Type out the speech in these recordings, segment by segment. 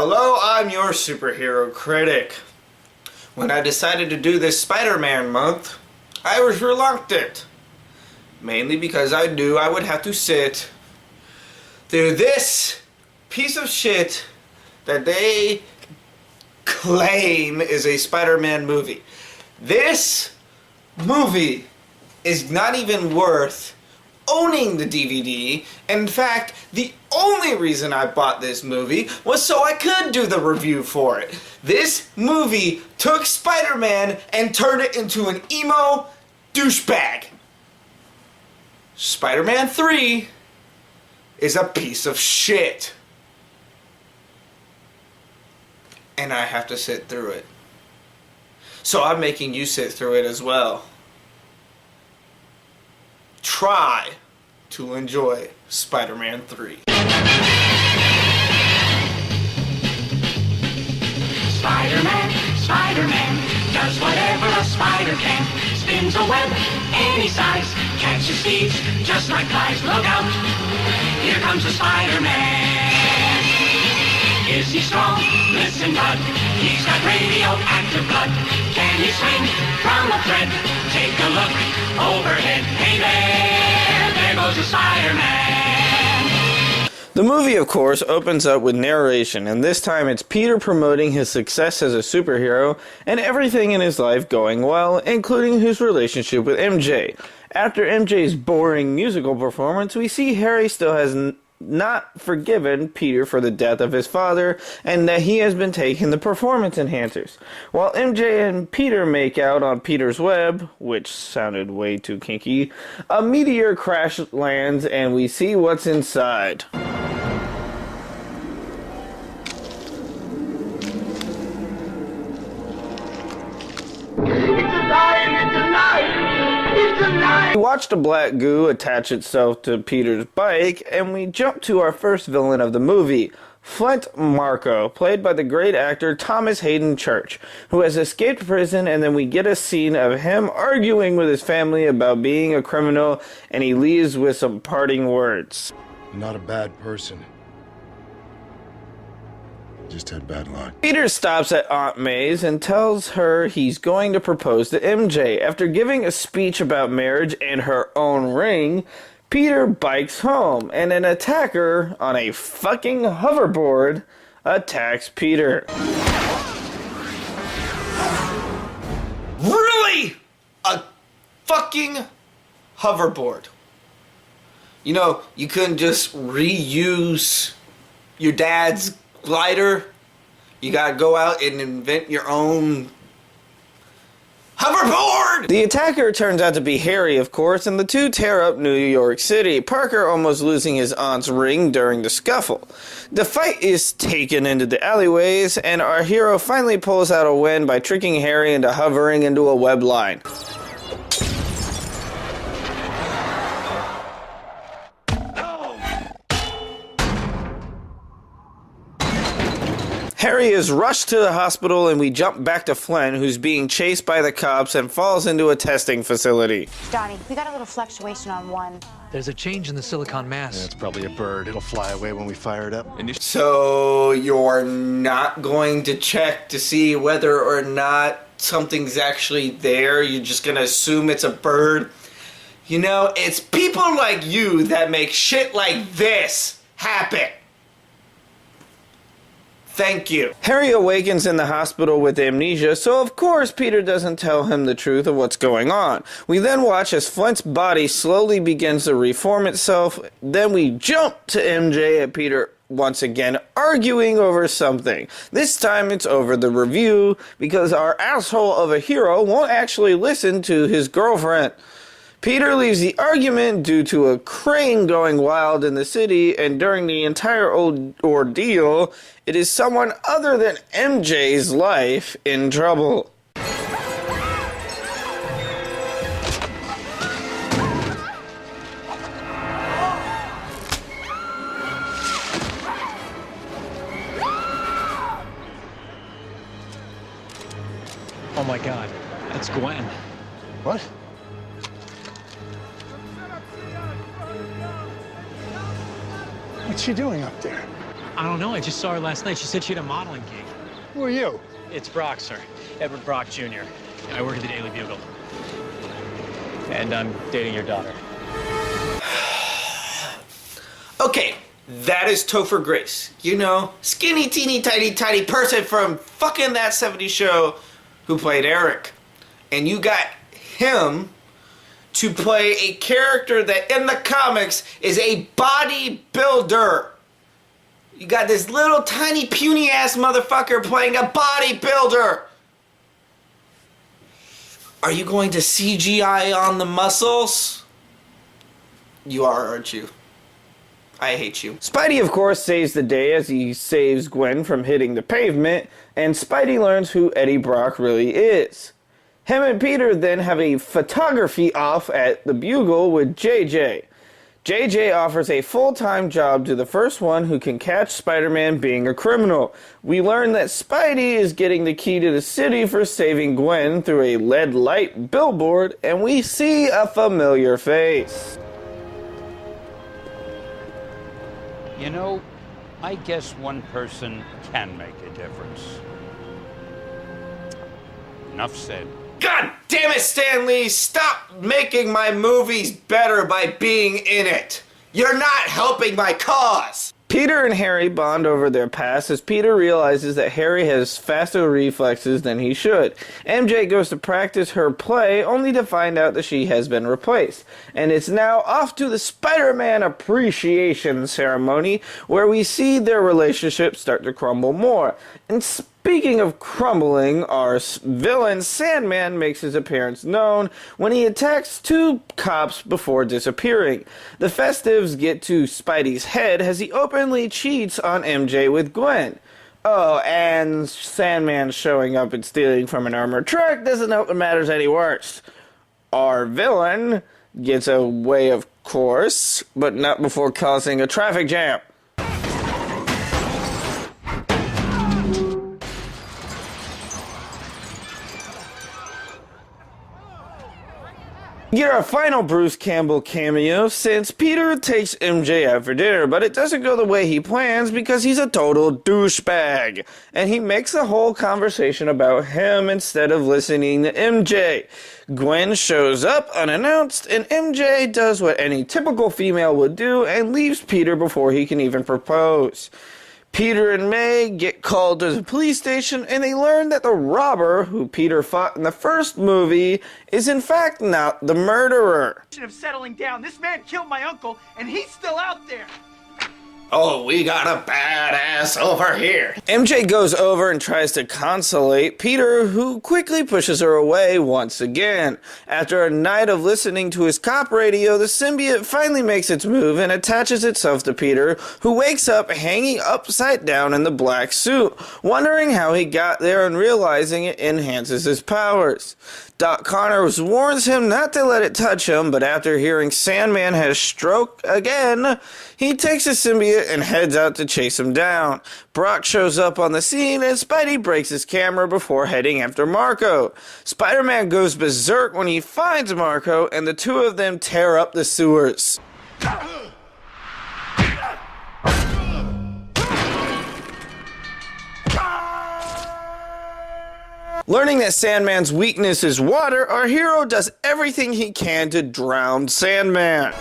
Hello, I'm your superhero critic. When I decided to do this Spider-Man month, I was reluctant. Mainly because I knew I would have to sit through this piece of shit that they claim is a Spider-Man movie. This movie is not even worth owning the DVD. In fact, the only reason I bought this movie was so I could do the review for it. This movie took Spider-Man and turned it into an emo douchebag. Spider-Man 3 is a piece of shit. And I have to sit through it. So I'm making you sit through it as well. Try to enjoy Spider-Man 3. Spider-Man does whatever a spider can. Spins a web any size, catches thieves just like flies. Look out, here comes the Spider-Man. Is he strong? Listen, bud, he's got radioactive blood. Can he swing from a thread? Take a look overhead. Hey there goes the Spider-Man. The movie, of course, opens up with narration, and this time it's Peter promoting his success as a superhero and everything in his life going well, including his relationship with MJ. After MJ's boring musical performance, we see Harry still has not forgiven Peter for the death of his father, and that he has been taking the performance enhancers. While MJ and Peter make out on Peter's web, which sounded way too kinky, a meteor crash lands and we see what's inside. We watched a black goo attach itself to Peter's bike, and we jump to our first villain of the movie, Flint Marko, played by the great actor Thomas Hayden Church, who has escaped prison, and then we get a scene of him arguing with his family about being a criminal, and he leaves with some parting words. I'm not a bad person. Just had bad luck. Peter stops at Aunt May's and tells her he's going to propose to MJ. After giving a speech about marriage and her own ring, Peter bikes home, and an attacker on a fucking hoverboard attacks Peter. Really? A fucking hoverboard? You know, you couldn't just reuse your dad's glider? You gotta go out and invent your own hoverboard! The attacker turns out to be Harry, of course, and the two tear up New York City, Parker almost losing his aunt's ring during the scuffle. The fight is taken into the alleyways, and our hero finally pulls out a win by tricking Harry into hovering into a web line. Harry is rushed to the hospital, and we jump back to Flynn, who's being chased by the cops and falls into a testing facility. Johnny, we got a little fluctuation on one. There's a change in the silicon mass. Yeah, it's probably a bird. It'll fly away when we fire it up. So you're not going to check to see whether or not something's actually there? You're just gonna assume it's a bird? You know, it's people like you that make shit like this happen. Thank you. Harry awakens in the hospital with amnesia, so of course Peter doesn't tell him the truth of what's going on. We then watch as Flint's body slowly begins to reform itself. Then we jump to MJ and Peter once again arguing over something. This time it's over the review because our asshole of a hero won't actually listen to his girlfriend. Peter leaves the argument due to a crane going wild in the city, and during the entire ordeal, it is someone other than MJ's life in trouble. Oh my god, that's Gwen. What? What's she doing up there? I don't know. I just saw her last night. She said she had a modeling gig. Who are you? It's Brock, sir. Edward Brock Jr. I work at the Daily Bugle. And I'm dating your daughter. Okay, that is Topher Grace. You know, skinny, teeny, tiny person from fucking That 70s Show who played Eric. And you got him to play a character that in the comics is a bodybuilder. You got this little tiny puny ass motherfucker playing a bodybuilder. Are you going to CGI on the muscles? You are, aren't you? I hate you. Spidey, of course, saves the day as he saves Gwen from hitting the pavement, and Spidey learns who Eddie Brock really is. Him and Peter then have a photography off at the Bugle with JJ. JJ offers a full-time job to the first one who can catch Spider-Man being a criminal. We learn that Spidey is getting the key to the city for saving Gwen through a LED light billboard, and we see a familiar face. You know, I guess one person can make a difference. Enough said. God damn it, Stan Lee! Stop making my movies better by being in it! You're not helping my cause! Peter and Harry bond over their past as Peter realizes that Harry has faster reflexes than he should. MJ goes to practice her play only to find out that she has been replaced. And it's now off to the Spider-Man appreciation ceremony where we see their relationship start to crumble more. And speaking of crumbling, our villain Sandman makes his appearance known when he attacks two cops before disappearing. The festives get to Spidey's head as he openly cheats on MJ with Gwen. Oh, and Sandman showing up and stealing from an armored truck doesn't help matters any worse. Our villain gets away, of course, but not before causing a traffic jam. Get our final Bruce Campbell cameo since Peter takes MJ out for dinner, but it doesn't go the way he plans because he's a total douchebag. And he makes the whole conversation about him instead of listening to MJ. Gwen shows up unannounced and MJ does what any typical female would do and leaves Peter before he can even propose. Peter and May get called to the police station and they learn that the robber who Peter fought in the first movie is in fact not the murderer. Of settling down. This man killed my uncle and he's still out there. Oh, we got a badass over here. MJ goes over and tries to consolate Peter, who quickly pushes her away once again. After a night of listening to his cop radio, the symbiote finally makes its move and attaches itself to Peter, who wakes up hanging upside down in the black suit, wondering how he got there and realizing it enhances his powers. Doc Connors warns him not to let it touch him, but after hearing Sandman has stroke again, he takes the symbiote and heads out to chase him down. Brock shows up on the scene and Spidey breaks his camera before heading after Marco. Spider-Man goes berserk when he finds Marco and the two of them tear up the sewers. Learning that Sandman's weakness is water, our hero does everything he can to drown Sandman.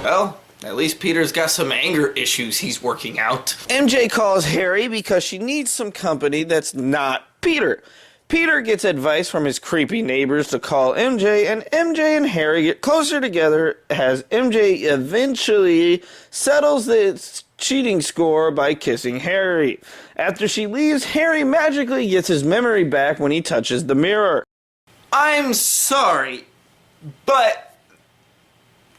Well, at least Peter's got some anger issues he's working out. MJ calls Harry because she needs some company that's not Peter. Peter gets advice from his creepy neighbors to call MJ, and MJ and Harry get closer together as MJ eventually settles the cheating score by kissing Harry. After she leaves, Harry magically gets his memory back when he touches the mirror. I'm sorry, but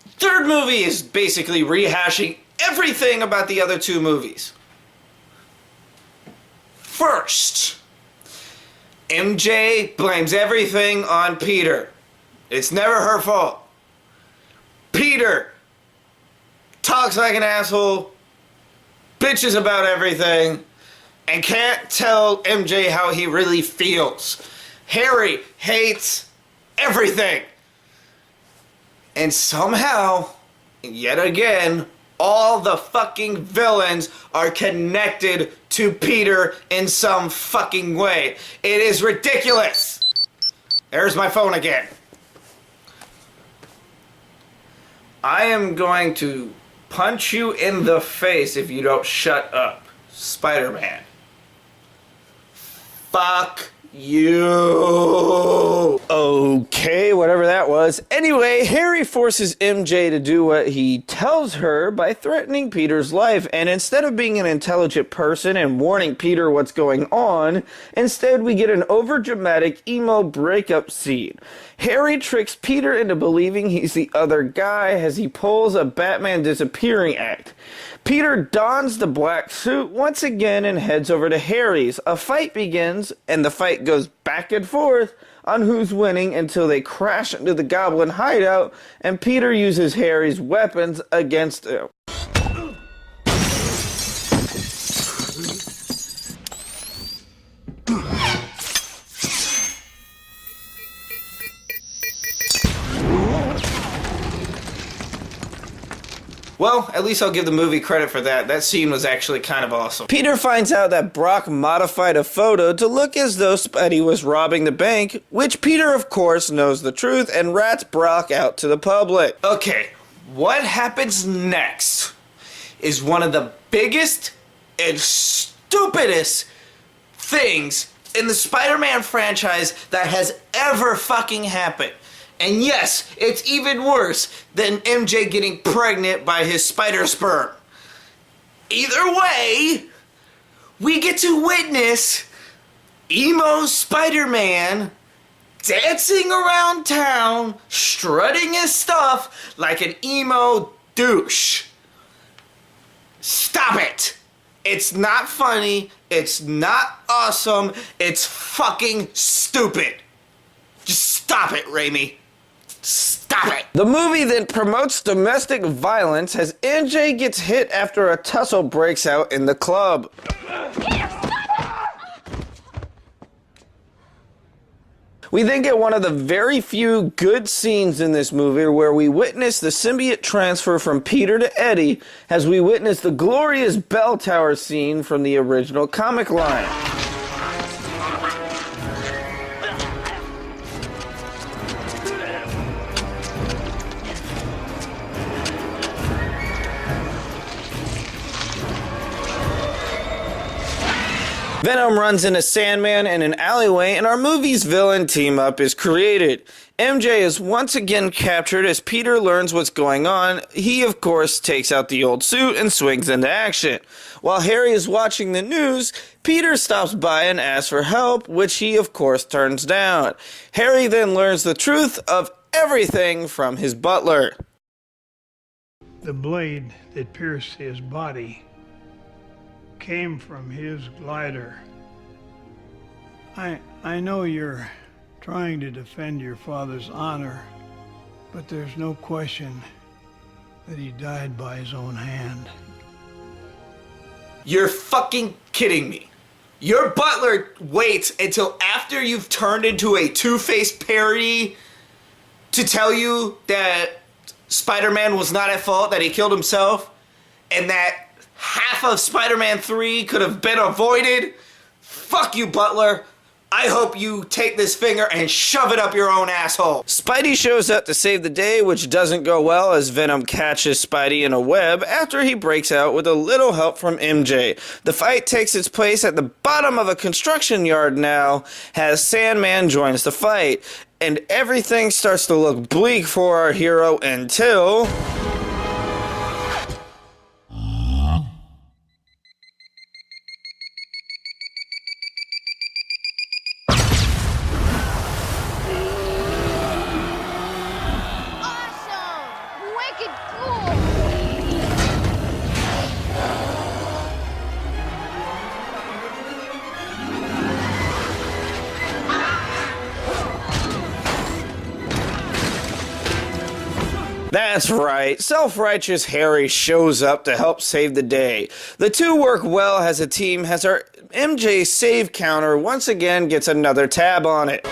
third movie is basically rehashing everything about the other two movies. First, MJ blames everything on Peter. It's never her fault. Peter talks like an asshole, bitches about everything, and can't tell MJ how he really feels. Harry hates everything. And somehow, yet again, all the fucking villains are connected to Peter in some fucking way. It is ridiculous. There's my phone again. I am going to punch you in the face if you don't shut up, Spider-Man. Fuck you. Okay, whatever that was. Anyway, Harry forces MJ to do what he tells her by threatening Peter's life, and instead of being an intelligent person and warning Peter what's going on, instead we get an overdramatic emo breakup scene. Harry tricks Peter into believing he's the other guy as he pulls a Batman disappearing act. Peter dons the black suit once again and heads over to Harry's. A fight begins, and the fight goes back and forth on who's winning until they crash into the Goblin hideout, and Peter uses Harry's weapons against him. Well, at least I'll give the movie credit for that. That scene was actually kind of awesome. Peter finds out that Brock modified a photo to look as though Spidey was robbing the bank, which Peter, of course, knows the truth and rats Brock out to the public. Okay, what happens next is one of the biggest and stupidest things in the Spider-Man franchise that has ever fucking happened. And yes, it's even worse than MJ getting pregnant by his spider sperm. Either way, we get to witness emo Spider-Man dancing around town, strutting his stuff like an emo douche. Stop it! It's not funny, it's not awesome, it's fucking stupid. Just stop it, Raimi. Stop it! The movie then promotes domestic violence as MJ gets hit after a tussle breaks out in the club. We then get one of the very few good scenes in this movie where we witness the symbiote transfer from Peter to Eddie as we witness the glorious bell tower scene from the original comic line. Venom runs into Sandman in an alleyway, and our movie's villain team-up is created. MJ is once again captured as Peter learns what's going on. He, of course, takes out the old suit and swings into action. While Harry is watching the news, Peter stops by and asks for help, which he, of course, turns down. Harry then learns the truth of everything from his butler. The blade that pierced his body came from his glider. I know you're trying to defend your father's honor, but there's no question that he died by his own hand. You're fucking kidding me. Your butler waits until after you've turned into a Two-Face parody to tell you that Spider-Man was not at fault, that he killed himself, and that half of Spider-Man 3 could have been avoided? Fuck you, Butler. I hope you take this finger and shove it up your own asshole. Spidey shows up to save the day, which doesn't go well as Venom catches Spidey in a web after he breaks out with a little help from MJ. The fight takes its place at the bottom of a construction yard now as Sandman joins the fight. And everything starts to look bleak for our hero until... That That's right, self-righteous Harry shows up to help save the day. The two work well as a team as our MJ save counter once again gets another tab on it.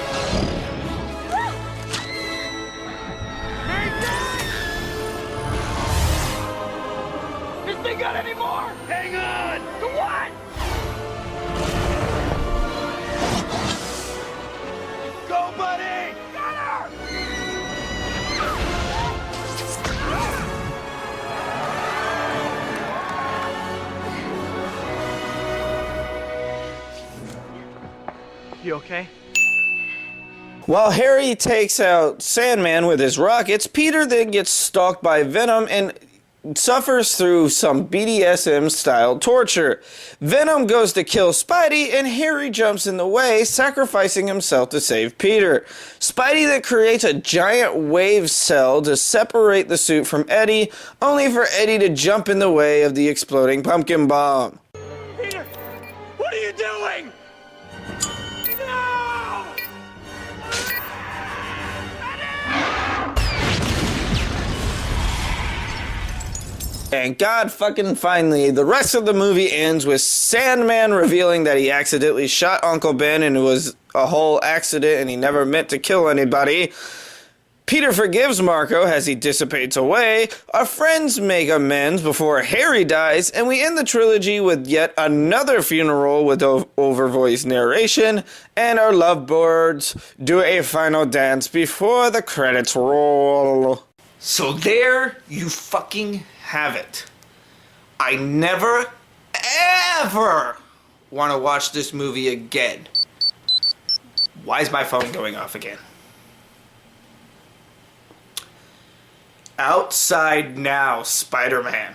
This thing got any more? Hang on! To what? Go, buddy! Got her! You okay? While Harry takes out Sandman with his rockets, Peter then gets stalked by Venom and suffers through some BDSM-style torture. Venom goes to kill Spidey, and Harry jumps in the way, sacrificing himself to save Peter. Spidey then creates a giant wave cell to separate the suit from Eddie, only for Eddie to jump in the way of the exploding pumpkin bomb. Peter! What are you doing? No! And God fucking finally, the rest of the movie ends with Sandman revealing that he accidentally shot Uncle Ben and it was a whole accident and he never meant to kill anybody. Peter forgives Marco as he dissipates away. Our friends make amends before Harry dies, and we end the trilogy with yet another funeral with overvoiced narration, and our lovebirds do a final dance before the credits roll. So there you fucking have it. I never, ever want to watch this movie again. Why is my phone going off again? Outside now, Spider-Man.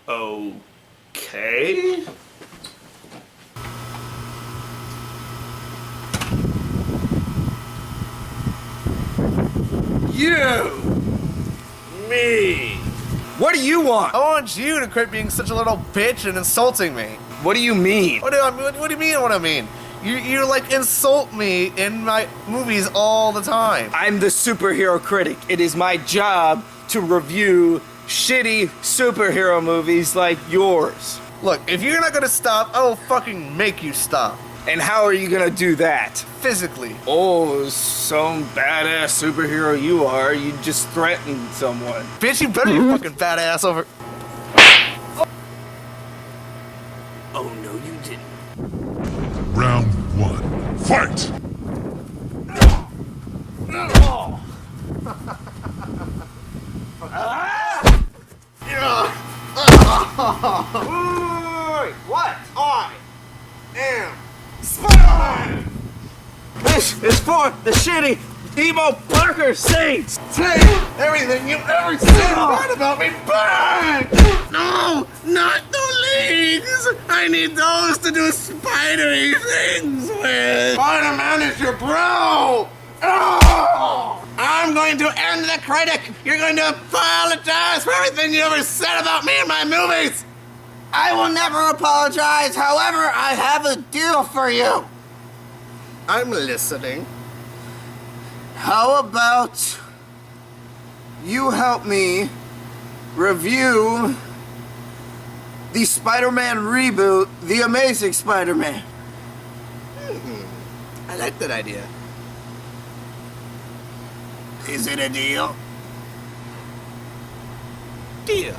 Okay. You! Me! What do you want? I want you to quit being such a little bitch and insulting me. What do you mean? What do you mean what I mean? You like insult me in my movies all the time. I'm the Superhero Critic. It is my job to review shitty superhero movies like yours. Look, if you're not gonna stop, I will fucking make you stop. And how are you gonna do that? Physically. Oh, some badass superhero you are. You just threatened someone. Bitch, you better be fucking badass over... Oh, no, you didn't. Round 1. Fight! What? I am Spider-Man! This is for the shitty emo Parker Saints! Take everything you've ever said about me back! No, not the leagues! I need those to do spidery things with! Spider-Man is your bro! Oh! I'm going to end the critic! You're going to apologize for everything you ever said about me in my movies! I will never apologize. However, I have a deal for you. I'm listening. How about you help me review the Spider-Man reboot, The Amazing Spider-Man? I like that idea. Is it a deal? Deal.